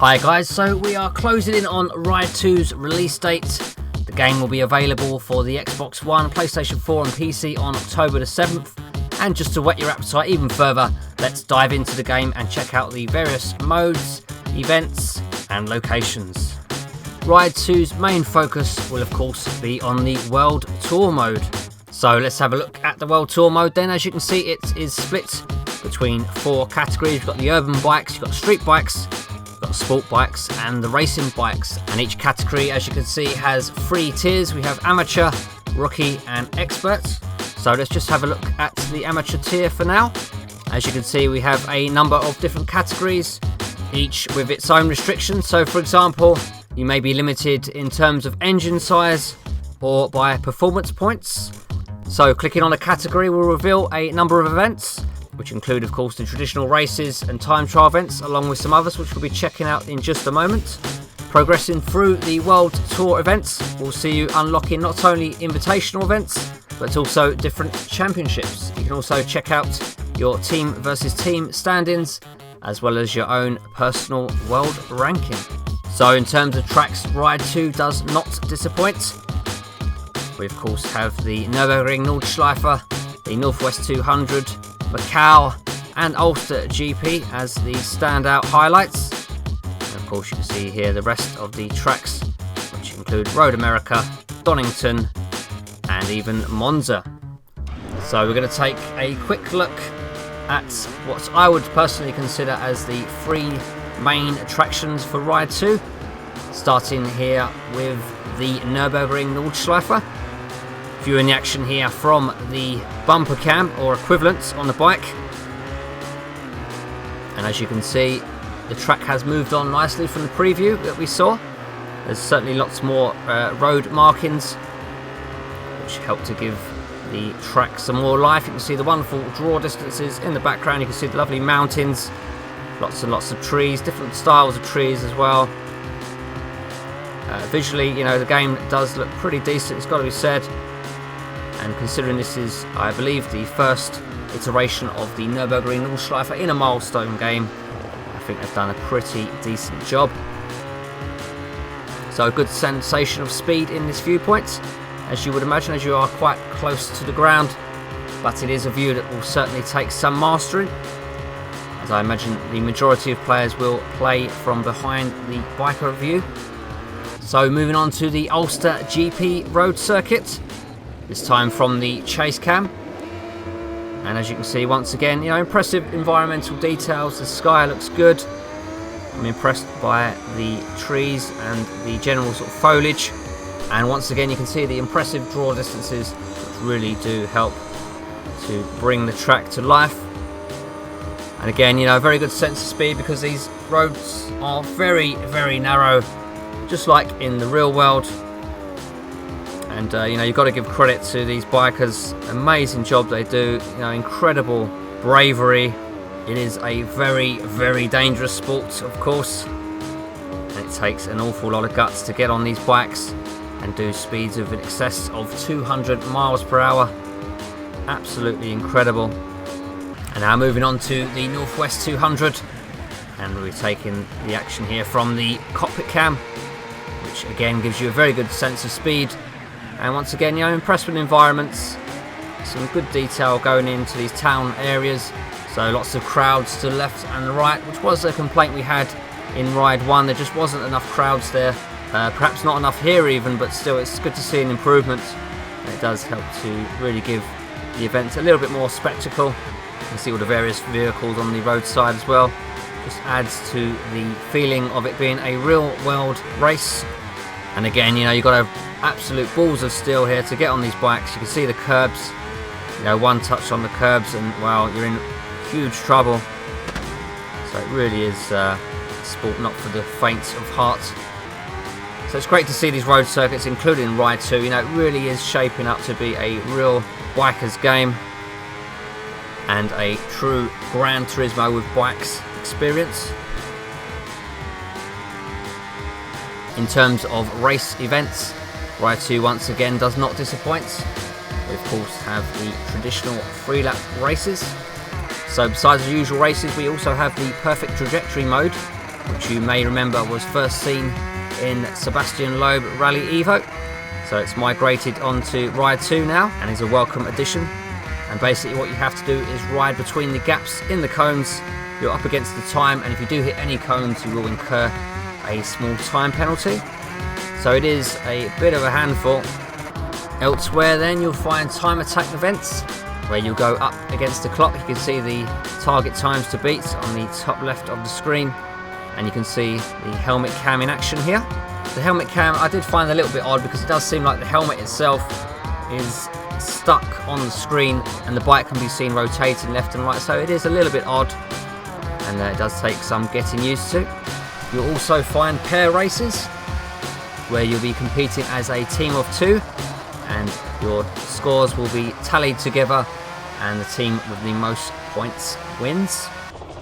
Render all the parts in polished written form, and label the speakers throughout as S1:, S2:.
S1: Hi guys, so we are closing in on Ride 2's release date. The game will be available for the Xbox One, PlayStation 4 and PC on October the 7th. And just to whet your appetite even further, let's dive into the game and check out the various modes, events and locations. Ride 2's main focus will of course be on the World Tour mode. So let's have a look at the World Tour mode then. As you can see, it is split between 4 categories. You've got the urban bikes, you've got street bikes, you've got the sport bikes and the racing bikes. And each category, as you can see, has 3 tiers. We have amateur, rookie and expert. So let's just have a look at the amateur tier for now. As you can see, we have a number of different categories, each with its own restrictions. So for example, you may be limited in terms of engine size or by performance points. So clicking on a category will reveal a number of events, which include of course the traditional races and time trial events, along with some others which we'll be checking out in just a moment. Progressing through the World Tour events will see you unlocking not only invitational events, but also different championships. You can also check out your team versus team stand-ins, as well as your own personal world ranking. So in terms of tracks, Ride 2 does not disappoint. We of course have the Nürburgring Nordschleife, the Northwest 200, Macau and Ulster GP as the standout highlights. And of course you can see here the rest of the tracks, which include Road America, Donington and even Monza. So we're going to take a quick look at what I would personally consider as the 3 main attractions for Ride 2. Starting here with the Nürburgring Nordschleife. Viewing the action here from the bumper cam or equivalent on the bike. And as you can see, the track has moved on nicely from the preview that we saw. There's certainly lots more road markings, which help to give the track some more life. You can see the wonderful draw distances in the background. You can see the lovely mountains, lots and lots of trees, different styles of trees as well. Visually, you know, the game does look pretty decent, it's got to be said. And considering this is, I believe, the first iteration of the Nürburgring Nordschleife in a milestone game, I think they've done a pretty decent job. So a good sensation of speed in this viewpoint, as you would imagine, as you are quite close to the ground. But it is a view that will certainly take some mastering, as I imagine the majority of players will play from behind the biker view. So moving on to the Ulster GP road circuit, this time from the chase cam. And as you can see, once again, you know, impressive environmental details. The sky looks good. I'm impressed by the trees and the general sort of foliage. And once again, you can see the impressive draw distances, which really do help to bring the track to life. And again, you know, a very good sense of speed, because these roads are very, very narrow, just like in the real world. And you know, you've got to give credit to these bikers. Amazing job they do. You know, incredible bravery. It is a very, very dangerous sport, of course. And it takes an awful lot of guts to get on these bikes and do speeds of in excess of 200 miles per hour. Absolutely incredible. And now moving on to the Northwest 200, and we'll be taking the action here from the cockpit cam, which again gives you a very good sense of speed. And once again, you know, impressed with environments, some good detail going into these town areas. So lots of crowds to the left and the right, which was a complaint we had in Ride 1. There just wasn't enough crowds there. Perhaps not enough here even, but still it's good to see an improvement. And it does help to really give the event a little bit more spectacle. You can see all the various vehicles on the roadside as well. Just adds to the feeling of it being a real world race. And again, you know, you've got to have absolute balls of steel here to get on these bikes. You can see the curbs, you know, one touch on the curbs and wow, you're in huge trouble. So it really is a sport not for the faint of heart. So it's great to see these road circuits, including Ride 2. You know, it really is shaping up to be a real biker's game and a true Gran Turismo with bikes experience. In terms of race events, Ride 2 once again does not disappoint. We of course have the traditional 3-lap races. So besides the usual races, we also have the perfect trajectory mode, which you may remember was first seen in Sebastian Loeb Rally Evo. So it's migrated onto Ride 2 now and is a welcome addition. And basically what you have to do is ride between the gaps in the cones. You're up against the time, and if you do hit any cones you will incur a small time penalty. So it is a bit of a handful. Elsewhere then you'll find time attack events where you'll go up against the clock. You can see the target times to beat on the top left of the screen, and you can see the helmet cam in action here. The helmet cam I did find a little bit odd because it does seem like the helmet itself is stuck on the screen and the bike can be seen rotating left and right, so it is a little bit odd, and it does take some getting used to. You'll also find pair races where you'll be competing as a team of 2, and your scores will be tallied together and the team with the most points wins.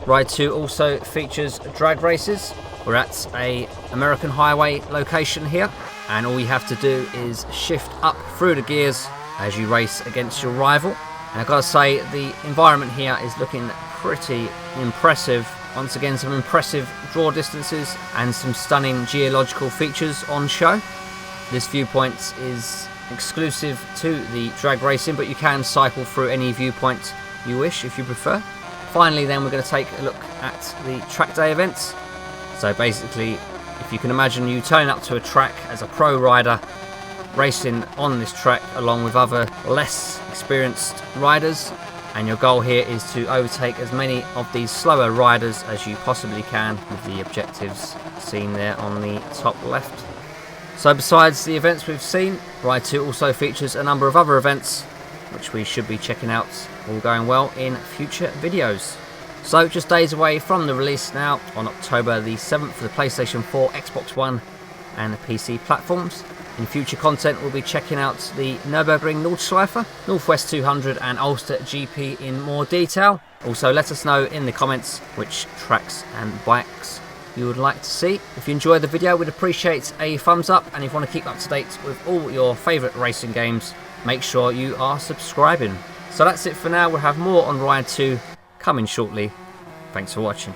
S1: Ride 2 also features drag races. We're at a American highway location here, and all you have to do is shift up through the gears as you race against your rival. And I've got to say, the environment here is looking pretty impressive. Once again, some impressive draw distances and some stunning geological features on show. This viewpoint is exclusive to the drag racing, but you can cycle through any viewpoint you wish if you prefer. Finally then, we're going to take a look at the track day events. So basically, if you can imagine you turning up to a track as a pro rider, racing on this track along with other less experienced riders, and your goal here is to overtake as many of these slower riders as you possibly can, with the objectives seen there on the top left. So besides the events we've seen, Ride 2 also features a number of other events which we should be checking out, all going well, in future videos. So just days away from the release now, on October the 7th for the PlayStation 4, Xbox One and the PC platforms. In future content we'll be checking out the Nürburgring Nordschleife, Northwest 200 and Ulster GP in more detail. Also let us know in the comments which tracks and bikes you would like to see. If you enjoyed the video, we'd appreciate a thumbs up, and if you want to keep up to date with all your favourite racing games, make sure you are subscribing. So that's it for now. We'll have more on Ride 2 coming shortly. Thanks for watching.